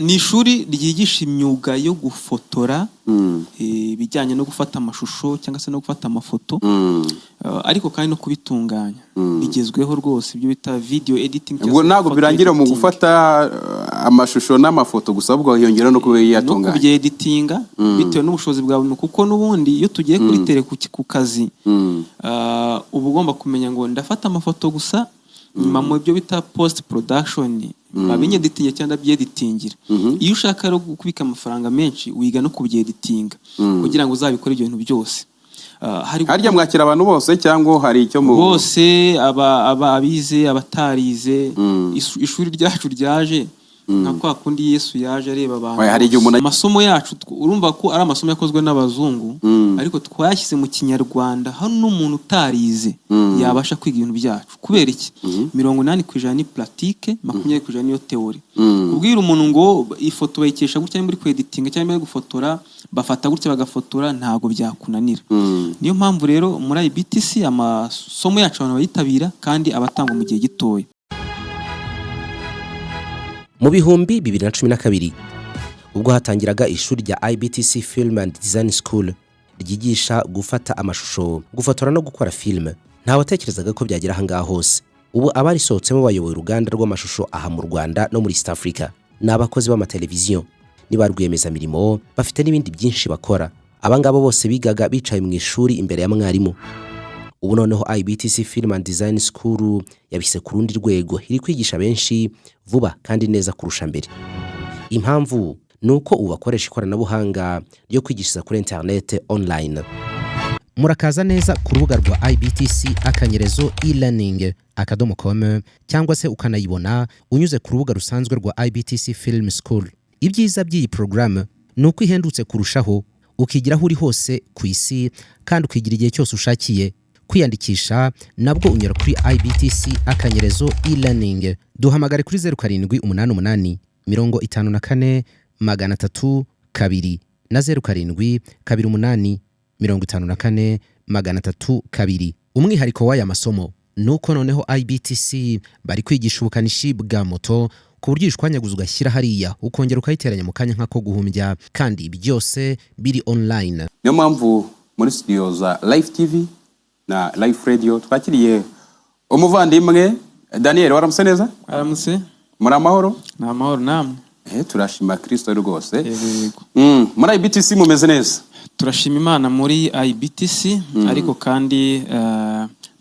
ni ishuri ryigisha imyuga yo gufotora bijyanye no gufata amashusho cyangwa se no gufata amafoto ariko kandi no kubitunganya bigezweho rwose ibyo bita video editing ubwo ntago birangira mu gufata amashusho n'amafoto gusa ubwo hiyongera no kubiyatunganya no kubyeditinga bitewe n'ubushobozi bwawe kuko nubundi iyo tugiye kuri tele ku kazi uba ugomba kumenya ngo ndafata amafoto gusa nyuma mu byo bita post production babinyeditinga cyangwa byeditingira iyo ushaka rero kubika amafaranga menshi wiga no kubyeditinga kugira ngo uzabikore ibyo bintu byose harya mwakira abantu bose cyangwa hari icyo mu bose abize abatarize ishuri ryacu ryaje nka kwa kundi Yesu yaje areba abantu amasomo yacu urumva ko ari amasomo yakozwe n'abazungu ariko twashyize mu kinyarwanda hano n'umuntu utarize yabasha kwiga ibintu byacu kubera iki 80% ni pratique 20% niyo theory kubwira umuntu ngo ifoto bayikesha gutya muri kweditinga cyangwa muri gufotora bafata gutya bagafotora ntago byakunanira niyo mpamvu rero muri IBTC amasomo yacu abantu bayitabira kandi abatangwa mu gihe gitoya mu bihumbi 2012 ubwo hatangiraga ishuri rya IBTC Film and Design School ryigisha gufata amashusho gufotora no gukora film nta watekerezaga ko byagira hanga hose ubu abarisohotsemo bayoboye uruganda rw'amashusho aha mu Rwanda no muri East Africa n'abakozi b'amateleviziyo niba rwiyemeza mirimo bafite n'ibindi byinshi bakora abangabo bose bigaga bicaye mu ishuri imbere ya mwarimu ubu noneho IBTC Film and Design School yabise ku rundi rwego iri kwigisha benshi vuba kandi neza kurusha mbere impamvu nuko ubu bakoresha ikoranabuhanga ryo kwigishiriza kuri internet online murakaza neza ku rubuga rwa IBTC akanyerezo e-learning.com cyangwa se ukanayibona unyuze ku rubuga rusanzwe rwa IBTC Film School ibyiza by'iyi program nuko ihendutse kurushaho ukigiraho uri hose ku isi kandi ukigira igihe cyose ushakiye kwiyandikisha nabwo unyura kuri IBTC akanyerezo e-learning duhamagare kuri 0788 54 302 na 07 28 54 302 umwihariko w'aya masomo nuko noneho IBTC bari kwigisha ubukanishi bwa moto ku buryo ishwanyaguza ugashyira hariya ukongera ukayiteranya mu kanya nk'ako guhumbya kandi byose biri online niyo mpamvu muri studio za Live TV na Live Radio twakiriye umuvandimwe Daniel waramuse neza aramuse muri amahoro na amahoro namwe turashima Kristo rwose muri IBTC mumeze neza turashima Imana muri IBTC ariko kandi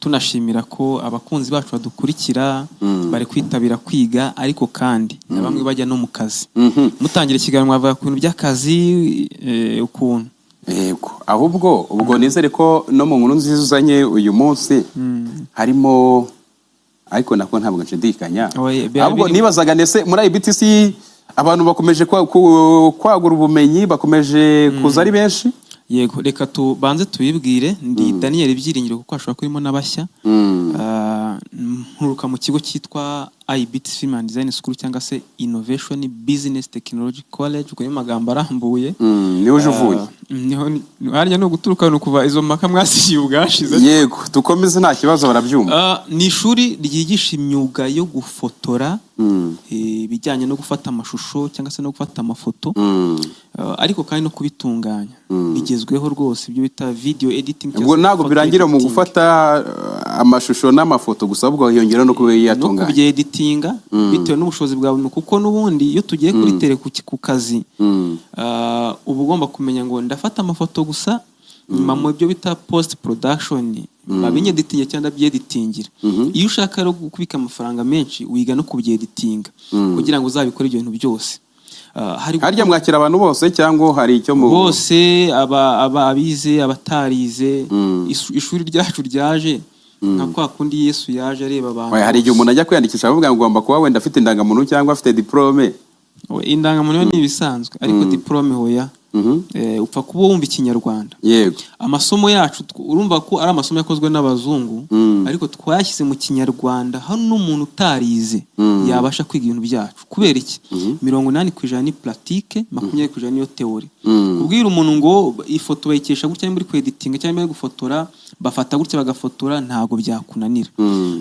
tunashimira ko abakunzi bacu badukurikira bari kwitabira kwiga ariko kandi bamwe bajya no mu kazi mutangira ikiganiro bavuga ku bintu by'akazi ukuntu yego ahubwo ubwo nizere ko no mu nkuru nziza uzanye uyu munsi harimo ariko nako ntabwo nshidikanya ahubwo nibazaga nese muri IBTC abantu bakomeje kwagura ubumenyi bakomeje kuza ari benshi yego reka tubanze tubibwire ndi Daniel Byiringiro kuko ashobora kurimo n'abashya nturuka mu kigo cyitwa IBTC Film and Design School cyangwa se Innovation Business Technology College uko magambo arambuye ni uje uvuye harya no guturuka no kuva izo maka mwasiye ubwashize yego tukomeze nta kibazo barabyumva ni ishuri ryigisha imyuga yo gufotora bijyanye no gufata amashusho cyangwa se no gufata amafoto ariko kandi no kubitunganya bigezweho rwose ibyo bita video editing ubwo ntago birangira mu gufata amashusho n'amafoto gusa ubwo hiyongera no kubiyatunganya no kubyeditinga bitewe n'ubushobozi bwawe kuko nubundi iyo tugiye kuri tele ku kazi uba ugomba kumenya ngo ndafata amafoto gusa nyuma mu byo bita post production babinyeditinga cyangwa byeditingira iyo ushaka rero kubika amafaranga menshi wiga no kubyeditinga kugira ngo uzabikore ibyo bintu byose harya mwakira abantu bose cyangwa hari icyo mu bose abize abatarize ishuri ryacu ryaje nka kwa kundi Yesu yaje areba abantu hari igihe umuntu ajya kwiyandikisha avuga ngo ugomba kuba wenda afite indangamuntu cyangwa afite diplome indangamuntu ni ibisanzwe ariko diplome hoya upfa kuba wumva ikinyarwanda yego amasomo yacu urumva ko ari amasomo yakozwe n'abazungu ariko twashyize mu kinyarwanda hano n'umuntu utarize yabasha kwiga ibintu byacu kubera iki 80% ni pratique 20% niyo theory kubwira umuntu ngo ifoto bayikesha gutya muri kweditinga cyangwa muri gufotora bafata gutya bagafotora ntago byakunanira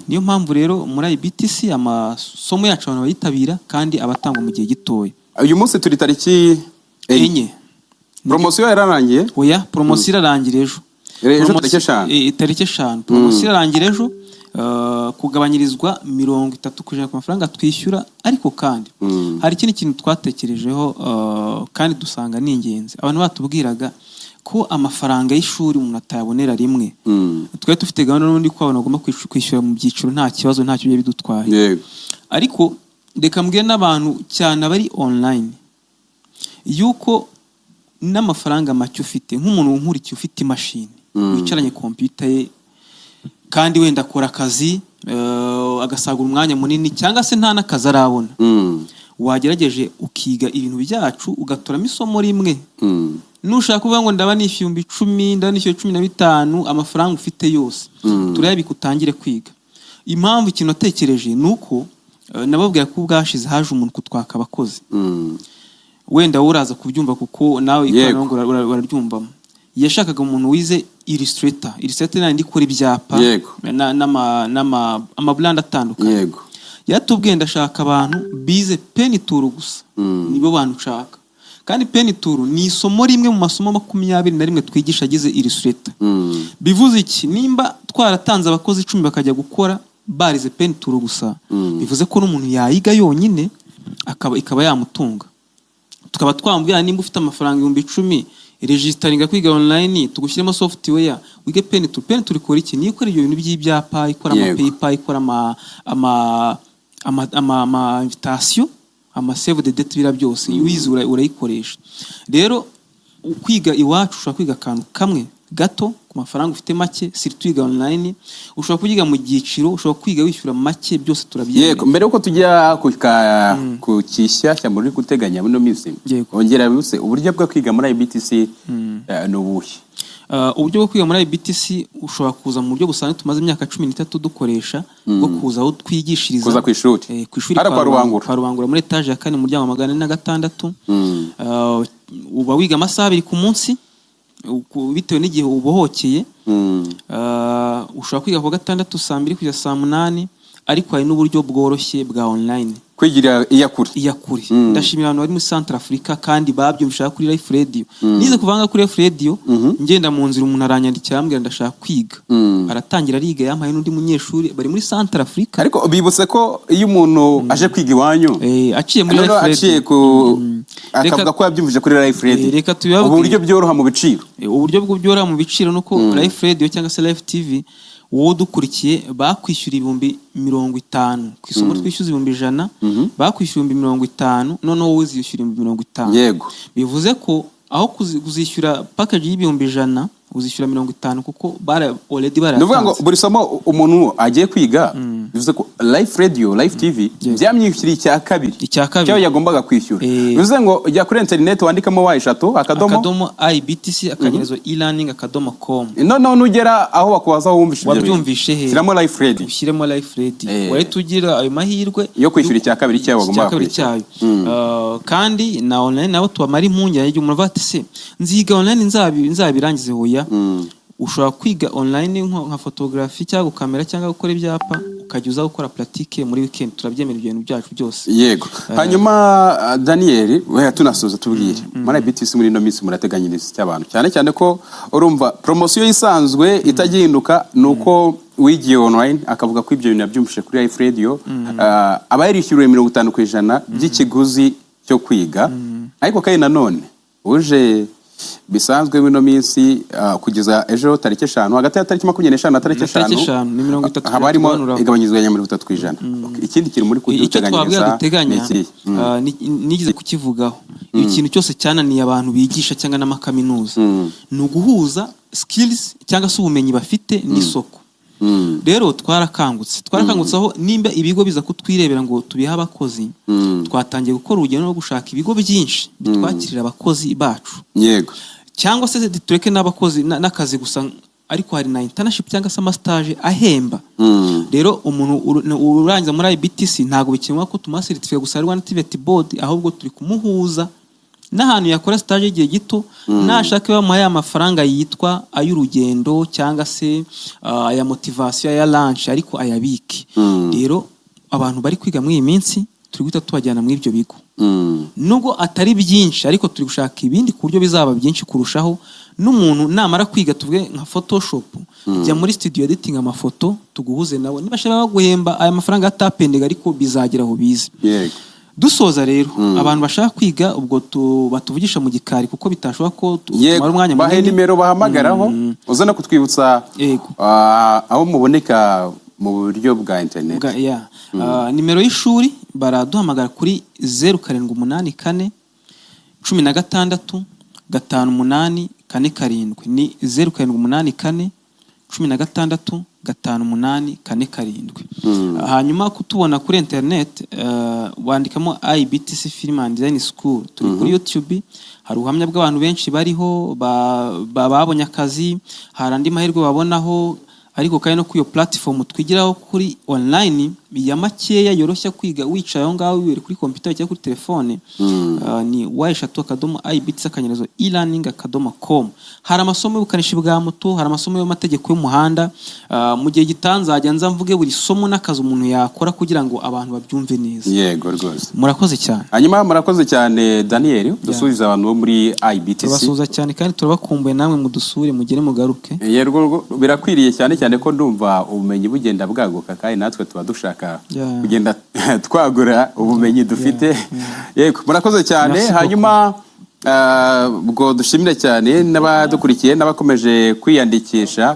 niyo mpamvu rero muri IBTC amasomo yacu abantu bayitabira kandi abatangwa mu gihe gitoya uyu munsi turi tariki 4. Promosiyo yararangiye? Oya, promosiyo irarangira ejo. Tariki 5. Promosiyo irarangira ejo. Kugabanyirizwa 30% ku mafaranga twishyura, ariko kandi hari ikindi kintu twatekerejeho kandi dusanga ni ingenzi. Abantu batubwiraga ko amafaranga y'ishuri umuntu atayabonera rimwe. Twari dufite gahunda n'undi ko abantu bagomba kwishyura mu byiciro nta kibazo, nta cyo bidutwaye. Ariko reka mbwire n'abantu cyane abari online yuko n'amafaranga make ufite, nk'umuntu nkurikiye ufite imashini wicaranye computer ye kandi wenda akora akazi agasagura umwanya munini cyangwa se nta n'akazi arabona, wagerageje ukiga ibintu byacu ugatoramo isomo rimwe. Nushaka kuvuga ngo ndaba nishyuye 10, ndaba nishyuye 15, amafaranga ufite yose turayabika utangire kwiga. Impamvu ikintu natekereje nuko nababwira ko ubwashize haje umuntu kutwaka abakozi, wenda uraza kubyumva kuko nawe ikoranabuhanga uraryumvamo. Yashakaga umuntu wize Illustrator nandi ikora ibyapa n'amabrand atandukanye. Yatubwiye ndashaka abantu bize pen tool gusa, nibo bantu nshaka. Kandi pen tool ni isomo rimwe mu masomo 21 twigisha agize Illustrator. Bivuze iki? Nimba twaratanze abakozi 10 bakajya gukora barize pen tool gusa, bivuze ko n'umuntu yayiga yonyine ikaba yamutunga. Tukaba twambwira nimba ufite amafaranga 10,000 registeringa kwiga online, tugushyiremo software wige pen tool ikora iki? Ni ikora ibyo bintu by'ibyapa, ikora amapaper, ikora ama invitation, ama save the date, bira byose uyizi urayikoresha. Rero kwiga iwacu ushobora kwiga akantu kamwe gato ku mafaranga ufite make, si twiga online. Ushobora kuyiga mu giciro, ushobora kwiga wishyura make, byose turabyemera. Yego, mbere uko tujya ku kishyashya muri guteganya muri minsi, ongera buse uburyo bwo kwiga muri IBTC n'ubuhe? Uburyo bwo kwiga muri IBTC ushobora kuza mu buryo busanzwe tumaze imyaka 13 dukoresha, bwo kuza aho twigishiriza, kuza ku ishuri kwa Rubangura muri etage ya 4 mu muryango 406. Uba wiga amasaha 2 ku munsi bitewe n'igihe ubohokeye. Ushobora kwiga ku gatandatu saa 2 kugeza saa 8, ariko hari n'uburyo bworoshye bwa online kwigira iyakuri. Ndashimira abantu bari muri Central Africa kandi babyumvishaka kuri Life Radio. Nize kuvanga kuri Life Radio, ngenda mu nzira umuntu aranyandikira ambwira ndashaka kwiga, aratangira ariga, yampaye n'undi munyeshuri bari muri Central Africa. Ariko bibutse ko iyo umuntu aje kwiga iwanyu aciye muri Life Radio, akavuga ko yabyumvije kuri Life Radio, uburyo byoroha mu biciro. Uburyo bwo byoroha mu biciro nuko Life Radio cyangwa se Life TV wowe dukurikiye bakwishyura 50,000 ku isomo twishyuza 100, bakwishyura 50,000, none wowe uzishyura 50,000. Yego, bivuze ko aho kuzishyura package y'100 uzishyura 50 kuko already baratanze. Nuvuga ngo buri somo umuntu agiye kwiga, bivuze ko Life Radio, Life TV byamyishyura icya kabiri cyo yagombaga kwishyura. Bivuze ngo ujya kuri internet wandikamo akadomo IBTC akanyerezo e-learning.com. none ugera aho bakubaza wabyumvishe he, shyiramo Life Radio, ushyiremo Life Radio, wari tugira ayo mahirwe yo kwishyura icya kabiri cyawe wagombaga kwishyura. Kandi na online nabo tubamara impunge yaje umuntu bati se nziga online nzabirangize hoya. Ushobora kwiga online nka photography cyangwa kamera cyangwa gukora ibyapa, ukajya uza gukora pratique muri weekend, turabyemera ibintu byacu byose. Yego. Hanyuma Daniel, we tunasoza tubwire muri IBTC muri no minsi murateganyiriza cy'abantu, cyane cyane ko urumva promosiyo isanzwe itagihinduka nuko wigiye online akavuga ko ibyo bintu yabyumvishe kuri Life Radio, aba yarishyuriwe 50% by'ikiguzi cyo kwiga. Ariko kandi nanone uje bisanzwe bino minsi kugeza ejo tariki 5, hagati ya tariki 25 na tariki 5 ni 30 haba harimo igabanyizwa ya 30%. Ikindi kiri muri kuduteganya nigize kukivugaho, ikintu cyose cyananiye abantu bigisha cyangwa n'amakaminuza ni uguhuza skills cyangwa se ubumenyi bafite n'isoko. Rero twarakangutse aho nimba ibigo biza kutwirebera ngo tubiha abakozi, twatangiye gukora urugendo rwo gushaka ibigo byinshi bitwakirira abakozi bacu. Yego, cyangwa se tureke n'abakozi n'akazi gusa, ariko hari na internship cyangwa se stage ahemba. Rero umuntu urangiza muri IBTC ntago bikinwa ko tumasertifika gusa Rwanda TVET board, ahubwo turi kumuhuza n'ahantu yakora stage igihe gito, nashaka bamuhaye amafaranga yitwa ay'urugendo cyangwa se aya motivation ya lunch, ariko ayabiki. Rero abantu bari kwiga muri iyi minsi turi guhita tubajyana muri ibyo bigo. nubwo atari byinshi ariko turi gushaka ibindi ku buryo bizaba byinshi kurushaho. N'umuntu namara kwiga tuvuge nka Photoshop, jya muri studio editing amafoto tuguhuze nabo, nibashaka baguhemba aya mafaranga atapendega ariko bizagira aho bize. Dusoza rero abantu bashaka kwiga ubwo batuvugisha mu gikari kuko bitashobora ko tumara umwanya munini. Bahe nimero bahamagaraho uzana kutwibutsa aho muboneka mu buryo bwa internet. Nimero y'ishuri baraduhamagara kuri 0784 16 58 47 ni 0784 16 58 47. Hanyuma kutubona kuri internet wandikamo IBTC Film and Design School. Turi kuri YouTube, hari ubuhamya bw'abantu benshi bariho babonye akazi, hari andi mahirwe babonaho, ariko kandi no ku iyo platform twigiraho kuri online ya makeya yoroshya kwiga wicaye aho ngaho wiri kuri computer cyangwa kuri telefone. Ni y3.ibtc/e-learning.com. hari amasomo y'ubukanishi bwa moto, hari amasomo y'amategeko y'umuhanda. Mu gihe gitanzajya nza mvuge buri somo n'akazi umuntu yakora kugira ngo abantu babyumve neza. Yego rwose. Murakoze cyane. Hanyuma murakoze cyane Daniel, dusubiza abantu bo muri IBTC. Turabasuza cyane kandi turabakumbuye namwe mudusure mugere mugaruke. Yego birakwiriye cyane ko ndumva ubumenyi bugenda bwaguka kandi natwe tuba dushaka kugenda twagura ubumenyi dufite. Yego murakoze cyane. Hanyuma ubwo dushimira cyane n'abadukurikiye n'abakomeje kwiyandikisha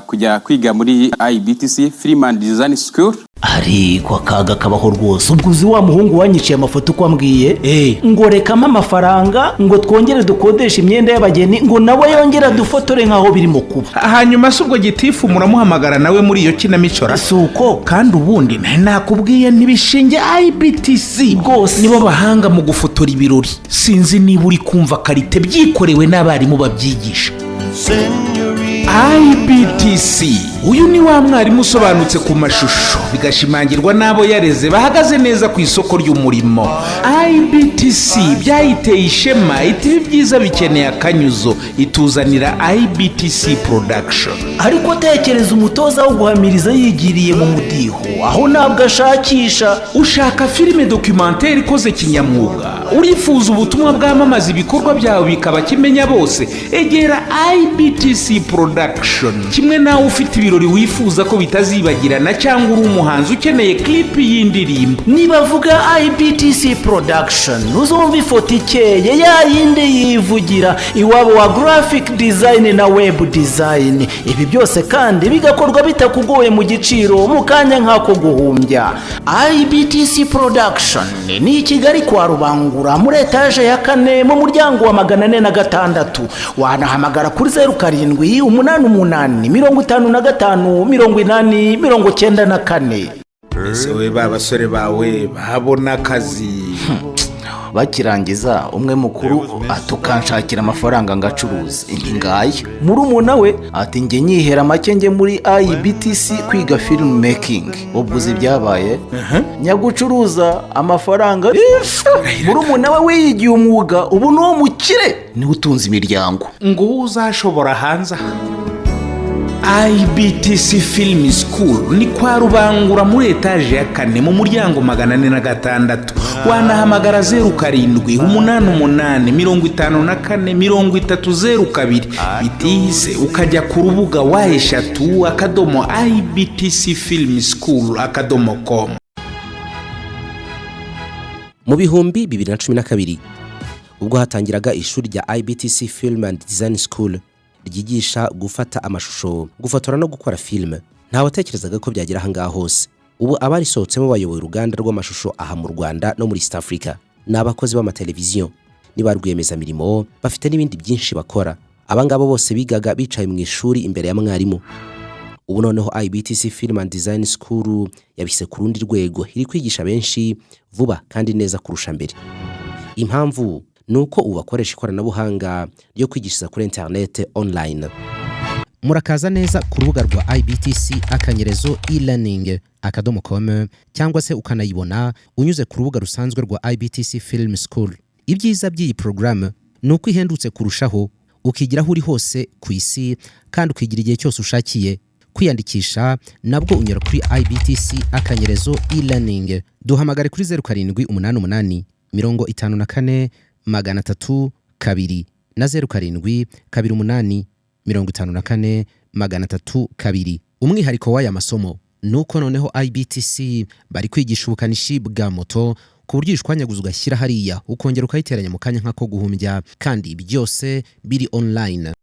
kujya kwiga muri IBTC Film and Design School. Ariko akaga kabaho rwose. Ubwo uzi wa muhungu wanyiciye amafoto uko ambwiye ngo rekamo amafaranga ngo twongere dukodesha imyenda y'abageni ngo nawe yongera dufotore nkaho birimo kuba. Hanyuma se ubwo gitifu muramuhamagara nawe muri iyo kinamicora? Suko kandi ubundi nakubwiye ntibishinge IBTC rwose nibo bahanga mu gufotora ibirori. Sinzi niba uri kumva karite byikorewe n'abarimu babyigisha. IBTC uyu ni wa mwarimu usobanutse ku mashusho bigashimangirwa n'abo yareze bahagaze neza ku isoko ry'umurimo. IBTC byayiteye ishema, iti byiza bikeneye akanyuzo, ituzanira IBTC production. Ariko tekereza umutoza wo guhamiriza yigiriye mu mudiho aho ntabwo ashakisha. Ushaka filime documentaire ikoze kinyamwuga, urifuza ubutumwa bwamamaza ibikorwa byawe bikaba kimenya bose, egera IBTC production. Kimwe nawe ufite ibirori wifuza ko bitazibagirana cyangwa uri umuhanzi ukeneye clip y'indirimbo, nibavuga IBTC production uzumva ifoto ikeye yayinde yivugira iwabo wa graphic design na web design. Ibi byose kandi bigakorwa bitakugoye mu giciro mu kanya nk'ako guhumbya. IBTC production ni Kigali kwa Rubangura muri etage ya 4 mu muryango wa 406. Wanahamagara kuri 0788558094. Ese we babasore bawe babona akazi bakirangiza umwe mukuru atukanshakira amafaranga ngacuruza ingaye murumuna we ati nge nyihera make nge muri IBTC kwiga film making. Ubwo uzi byabaye nyagucuruza amafaranga murumuna we wiyigiye umwuga ubu no mukire ni utunze imiryango ngo uzashobora hanze. IBTC Film School ni kwa Rubangura muri etage ya 4 mu muryango 406. Wanahamagara 0788554302 bitize ukajya ku rubuga wa@ibtcfilmschool.com. Mu bihumbi 2012 ubwo hatangiraga ishuri rya IBTC Film and Design School ryigisha gufata amashusho, gufotora no gukora filime, nta watekerezaga ko byagera ahangaha hose. Ubu abarisohotsemo bayoboye uruganda rw'amashusho aha mu Rwanda no muri East Africa. Ni abakozi b'amateleviziyo, ni ba rwiyemezamirimo, bafite n'ibindi byinshi bakora. Abangabo bose bigaga bicaye mu ishuri imbere ya mwarimu. Ubu noneho IBTC Film and Design School yabise ku rundi rwego, iri kwigisha benshi vuba kandi neza kurusha mbere. Impamvu nuko ubakoresha ikoranabuhanga ryo kwigishiriza kuri internet online. Murakaza neza ku rubuga rwa ibtc/e-learning.com cyangwa se ukanayibona unyuze ku rubuga rusanzwe rwa IBTC Film School. Ibyiza by'iyi program nuko ihendutse kurushaho, ukigiraho uri hose ku isi kandi ukigira igihe cyose ushakiye. Kwiyandikisha nabwo unyura kuri ibtc/e-learning. Duhamagare kuri 0788 54 302 na 07 28 54 302. Umwihariko w'aya masomo nuko noneho IBTC bari kwigisha ubukanishi bwa moto ku buryo ishwanyaguza ugashyira hariya ukongera ukayiteranya mu kanya nk'ako guhumbya, kandi byose biri online.